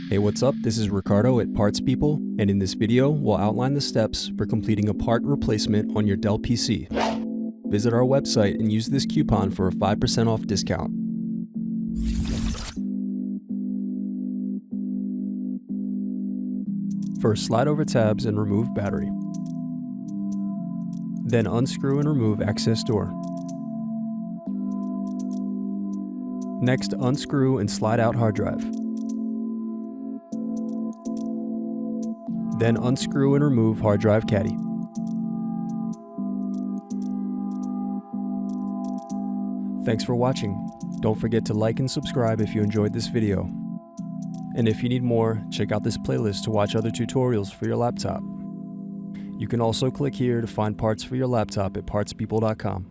Hey, what's up? This is Ricardo at Parts People, and in this video, we'll outline the steps for completing a part replacement on your Dell PC. Visit our website and use this coupon for a 5% off discount. First, slide over tabs and remove battery. Then unscrew and remove access door. Next, unscrew and slide out hard drive. Then unscrew and remove hard drive caddy. Thanks for watching. Don't forget to like and subscribe if you enjoyed this video. And if you need more, check out this playlist to watch other tutorials for your laptop. You can also click here to find parts for your laptop at partspeople.com.